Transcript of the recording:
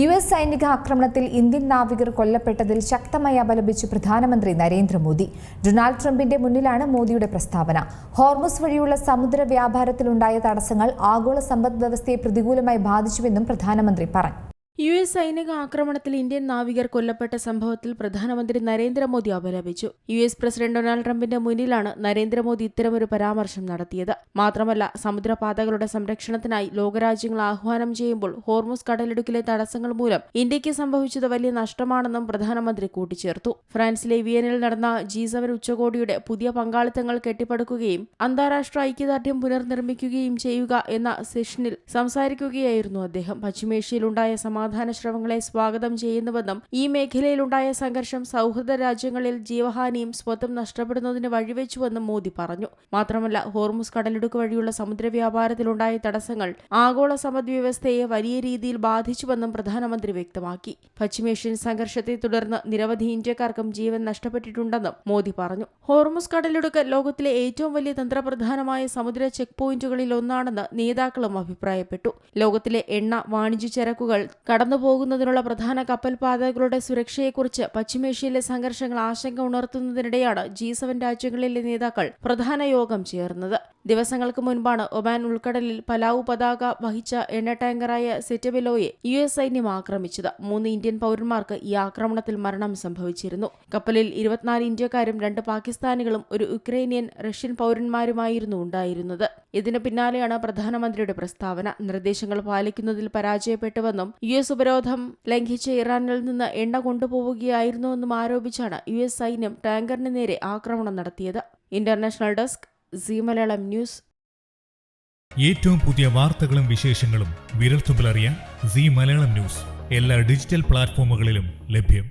US സൈനിക ആക്രമണത്തിൽ Indian നാവികർ കൊല്ലപ്പെട്ടതിൽ ശക്തമായി അപലപിച്ച് പ്രധാനമന്ത്രി നരേന്ദ്രമോദി. ഡൊണാൾഡ് ട്രംപിന്റെ മുന്നിലാണ് മോദിയുടെ പ്രസ്താവന. ഹോർമുസ് വഴിയുള്ള സമുദ്ര വ്യാപാരത്തിലുണ്ടായ തടസ്സങ്ങൾ ആഗോള സമ്പദ്വ്യവസ്ഥയെ പ്രതികൂലമായി ബാധിച്ചുവെന്നും പ്രധാനമന്ത്രി പറഞ്ഞു. US സൈനിക ആക്രമണത്തിൽ ഇന്ത്യൻ നാവികർ കൊല്ലപ്പെട്ട സംഭവത്തിൽ പ്രധാനമന്ത്രി നരേന്ദ്രമോദി അപലപിച്ചു. US പ്രസിഡന്റ് ഡൊണാൾഡ് ട്രംപിന്റെ മുന്നിലാണ് നരേന്ദ്രമോദി ഇത്തരമൊരു പരാമർശം നടത്തിയത്. മാത്രമല്ല, സമുദ്രപാതകളുടെ സംരക്ഷണത്തിനായി ലോകരാജ്യങ്ങൾ ആഹ്വാനം ചെയ്യുമ്പോൾ ഹോർമുസ് കടലിടുക്കിലെ തടസ്സങ്ങൾ മൂലം ഇന്ത്യക്ക് സംഭവിച്ചത് വലിയ നഷ്ടമാണെന്നും പ്രധാനമന്ത്രി കൂട്ടിച്ചേർത്തു. ഫ്രാൻസിലെ വിയനിൽ നടന്ന G7 ഉച്ചകോടിയുടെ പുതിയ പങ്കാളിത്തങ്ങൾ കെട്ടിപ്പടുക്കുകയും അന്താരാഷ്ട്ര ഐക്യദാർഢ്യം പുനർനിർമ്മിക്കുകയും ചെയ്യുക എന്ന സെഷനിൽ സംസാരിക്കുകയായിരുന്നു അദ്ദേഹം. പശ്ചിമേഷ്യയിലുണ്ടായ സമാധാന ശ്രമങ്ങളെ സ്വാഗതം ചെയ്യുന്നുവെന്നും ഈ മേഖലയിലുണ്ടായ സംഘർഷം സൗഹൃദ രാജ്യങ്ങളിൽ ജീവഹാനിയും സ്വത്തും നഷ്ടപ്പെടുന്നതിന് വഴിവെച്ചുവെന്നും മോദി പറഞ്ഞു. മാത്രമല്ല, ഹോർമുസ് കടലിടുക്ക് വഴിയുള്ള സമുദ്രവ്യാപാരത്തിലുണ്ടായ തടസ്സങ്ങൾ ആഗോള സമ്പദ്വ്യവസ്ഥയെ വലിയ രീതിയിൽ ബാധിച്ചുവെന്നും പ്രധാനമന്ത്രി വ്യക്തമാക്കി. പശ്ചിമേഷ്യൻ സംഘർഷത്തെ തുടർന്ന് നിരവധി ഇന്ത്യക്കാർക്കും ജീവൻ നഷ്ടപ്പെട്ടിട്ടുണ്ടെന്നും മോദി പറഞ്ഞു. ഹോർമുസ് കടലിടുക്ക് ലോകത്തിലെ ഏറ്റവും വലിയ തന്ത്രപ്രധാനമായ സമുദ്ര ചെക്ക് പോയിന്റുകളിൽ ഒന്നാണെന്ന് നേതാക്കളും അഭിപ്രായപ്പെട്ടു. ലോകത്തിലെ എണ്ണ, വാണിജ്യ ചരക്കുകൾ കടന്നുപോകുന്നതിനുള്ള പ്രധാന കപ്പൽപാതകളുടെ സുരക്ഷയെക്കുറിച്ച് പശ്ചിമേഷ്യയിലെ സംഘർഷങ്ങൾ ആശങ്ക ഉണർത്തുന്നതിനിടെയാണ് G7 രാജ്യങ്ങളിലെ നേതാക്കൾ പ്രധാന യോഗം ചേർന്നത്. ദിവസങ്ങൾക്ക് മുൻപാണ് ഒമാൻ ഉൾക്കടലിൽ പലാവു പതാക വഹിച്ച എണ്ണ ടാങ്കറായ സെറ്റബെലോയെ US സൈന്യം ആക്രമിച്ചത്. 3 ഇന്ത്യൻ പൗരന്മാർക്ക് ഈ ആക്രമണത്തിൽ മരണം സംഭവിച്ചിരുന്നു. കപ്പലിൽ 24 ഇന്ത്യക്കാരും 2 പാകിസ്ഥാനികളും ഒരു യുക്രൈനിയൻ, റഷ്യൻ പൗരന്മാരുമായിരുന്നു ഉണ്ടായിരുന്നത്. ഇതിന് പിന്നാലെയാണ് പ്രധാനമന്ത്രിയുടെ പ്രസ്താവന. നിർദ്ദേശങ്ങൾ പാലിക്കുന്നതിൽ പരാജയപ്പെട്ടുവെന്നും US ഉപരോധം ലംഘിച്ച് ഇറാനിൽ നിന്ന് എണ്ണ കൊണ്ടുപോവുകയായിരുന്നുവെന്നും ആരോപിച്ചാണ് US സൈന്യം ടാങ്കറിന് നേരെ ആക്രമണം നടത്തിയത്. International desk, Zee Malayalam news. ഏറ്റവും പുതിയ വാർത്തകളും വിശേഷങ്ങളും വിരൽത്തുമ്പിലറിയാൻ സീ മലയാളം ന്യൂസ് എല്ലാ ഡിജിറ്റൽ പ്ലാറ്റ്ഫോമുകളിലും ലഭ്യം.